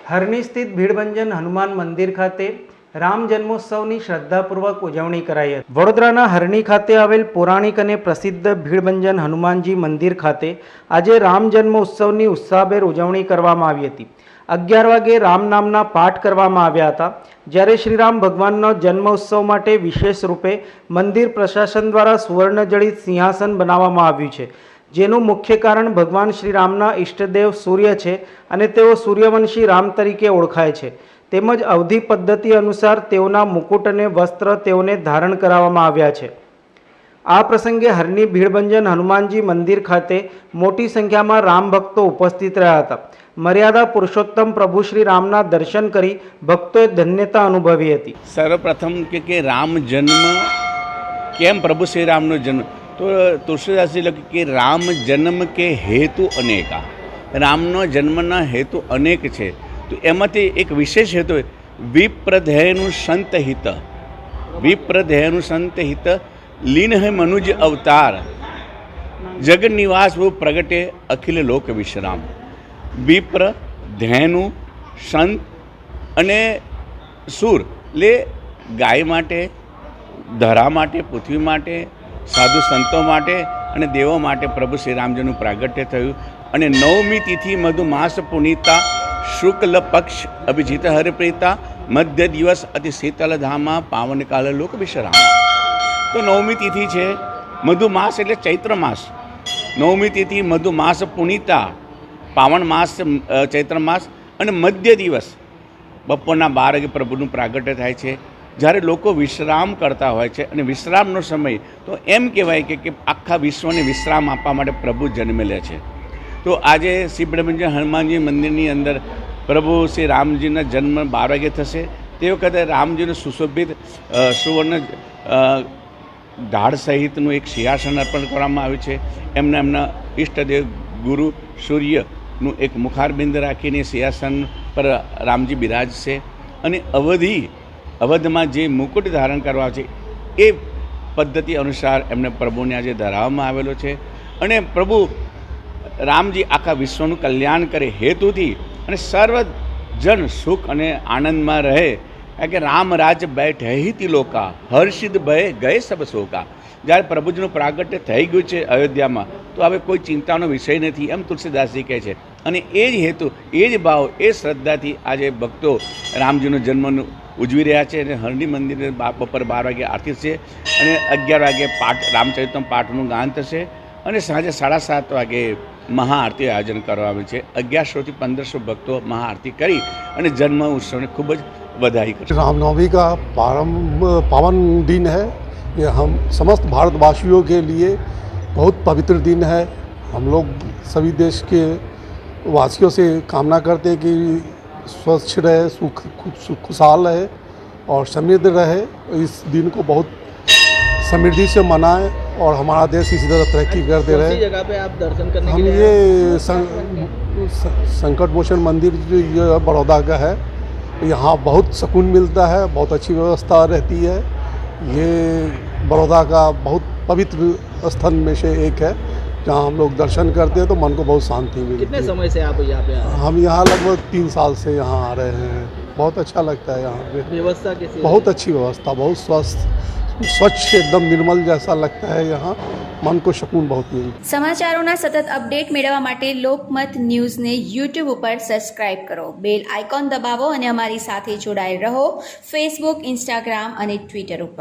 હરણી સ્થિત ભીડભંજન હનુમાન મંદિર ખાતે રામ જન્મોત્સવની શ્રદ્ધાપૂર્વક ઉજવણી કરાઈ હતી। વડોદરાના હરણી ખાતે આવેલ પૌરાણિક અને પ્રસિદ્ધ ભીડભંજન હનુમાનજી મંદિર ખાતે આજે રામ જન્મોત્સવની ઉત્સાહભેર ઉજવણી કરવામાં આવી હતી। 11 વાગે રામ નામના પાઠ કરવામાં આવ્યા હતા। જ્યારે શ્રીરામ ભગવાનનો જન્મોત્સવ માટે વિશેષ રૂપે મંદિર પ્રશાસન દ્વારા સુવર્ણજડિત સિંહાસન બનાવવામાં આવ્યું છે, જેનું મુખ્ય કારણ ભગવાન શ્રીરામના ઈષ્ટદેવ સૂર્ય છે અને તેઓ સૂર્યવંશી રામ તરીકે ઓળખાય છે। તેમજ અવધિ પદ્ધતિ અનુસાર તેઓના મુકુટ અને વસ્ત્ર તેઓને ધારણ કરાવવામાં આવ્યા છે। આ પ્રસંગે હરની ભીડભંજન હનુમાનજી મંદિર ખાતે મોટી સંખ્યામાં રામ ભક્તો ઉપસ્થિત રહ્યા હતા। મર્યાદા પુરુષોત્તમ પ્રભુ શ્રી રામના દર્શન કરી ભક્તોએ ધન્યતા અનુભવી હતી। સર્વપ્રથમ કે રામ જન્મ કેમ પ્રભુ શ્રી રામનો જન્મ, તો તુલસીદાસજી લખ્યું કે રામ જન્મ કે હેતુ અનેકા। રામનો જન્મના હેતુ અનેક છે, તો એમાંથી એક વિશેષ હેતુ વિપ્રધેયનું સંત હિત। વિપ્રધેયનું સંત હિત લીન હૈ મનુજ અવતાર, જગ નિવાસ वो પ્રગટે અખિલ લોક વિશ્રામ। વિપ્ર ધેયનું સંત અને સુર એટલે ગાય માટે, ધરા માટે, પૃથ્વી માટે, સાધુ સંતો માટે અને દેવો માટે પ્રભુ શ્રી રામજીનું પ્રાગટ્ય થયું। અને 9મી તિથિ મધુમાસ પુનિતા, શુક્લ પક્ષ અભિજીત હરિપ્રીતા, મધ્ય દિવસ અતિ શીતલ ધામા, પાવન કાલ લોક વિશ્રામ। તો 9મી તિથિ છે મધુમાસ એટલે ચૈત્ર માસ। 9મી તિથિ મધુમાસ પુનિતા, પાવન માસ ચૈત્ર માસ, અને મધ્ય દિવસ બપોરના 12 વાગે પ્રભુનું પ્રાગટ્ય થાય છે, જ્યારે લોકો વિશ્રામ કરતા હોય છે। અને વિશ્રામનો સમય તો એમ કહેવાય કે આખા વિશ્વને વિશ્રામ આપવા માટે પ્રભુ જન્મ લે છે। તો આજે શ્રી ભીડભંજન હનુમાનજી મંદિરની અંદર પ્રભુ શ્રી રામજીના જન્મ 12 વાગે થશે। તે વખતે રામજીનું સુશોભિત સુવર્ણ ઢાળ સહિતનું એક સિંહાસન અર્પણ કરવામાં આવ્યું છે। એમના ઈષ્ટદેવ ગુરુ સૂર્યનું એક મુખારબિંદ રાખીને સિંહાસન પર રામજી બિરાજશે। અને અવધમાં જે મુકુટ ધારણ કરવા છે એ પદ્ધતિ અનુસાર એમને પ્રભુને આજે ધરાવવામાં આવેલો છે। અને પ્રભુ રામજી આખા વિશ્વનું કલ્યાણ કરે હેતુથી અને સર્વજન સુખ અને આનંદમાં રહે, કારણ કે રામ રાજ બેઠે હિ તિલોકા, હર્ષિદ ભય ગયે સબ શોકા। જ્યારે પ્રભુજીનું પ્રાગટ્ય થઈ ગયું છે અયોધ્યામાં, તો હવે કોઈ ચિંતાનો વિષય નથી, એમ તુલસીદાસજી કહે છે। અને એ જ હેતુ, એ જ ભાવ, એ શ્રદ્ધાથી આજે ભક્તો રામજીનો જન્મનું ઉજવી રહ્યા છે। અને હરણી મંદિરે બપોર 12 વાગે આરતી છે અને 11 વાગે પાઠ રામચરિતમ પાઠનું ગાન થશે અને સાંજે 7:30 વાગે મહાઆરતી આયોજન કરવામાં આવ્યું છે। 1100 થી 1500 ભક્તો મહાઆરતી કરી અને જન્મ उत्सवને ખૂબ જ बधाई करते हैं। रामनवमी का पावन दिन है। ये हम समस्त भारतवासियों के लिए बहुत पवित्र दिन है। हम लोग सभी देश के वासियों से कामना करते हैं कि स्वच्छ रहे, खुशहाल रहे और समृद्ध रहे। इस दिन को बहुत समृद्धि से मनाएं और हमारा देश इसी तरह तरक्की करते रहे। जगह पे आप दर्शन करने हम के लिए ये संकट मोचन मंदिर जो ये बड़ौदा का है, यहाँ बहुत सुकून मिलता है, बहुत अच्छी व्यवस्था रहती है। ये बड़ौदा का बहुत पवित्र स्थल में से एक है, जहाँ हम लोग दर्शन करते हैं तो मन को बहुत शांति मिलती है। कितने समय से आप यहाँ पे आ रहे हैं? हम यहाँ लगभग 3 साल से यहाँ आ रहे हैं। बहुत अच्छा लगता है यहाँ पे। व्यवस्था कैसी? बहुत अच्छी व्यवस्था, बहुत स्वच्छ एकदम निर्मल जैसा लगता है। यहाँ मन को सुकून बहुत मिलता है। સમાચારોના સતત અપડેટ મેળવવા માટે લોકમત ન્યૂઝને યુટ્યુબ ઉપર સબસ્ક્રાઇબ કરો, બેલ આઇકોન દબાવો અને અમારી સાથે જોડાયેલ રહો ફેસબુક, ઇન્સ્ટાગ્રામ અને ટ્વિટર ઉપર।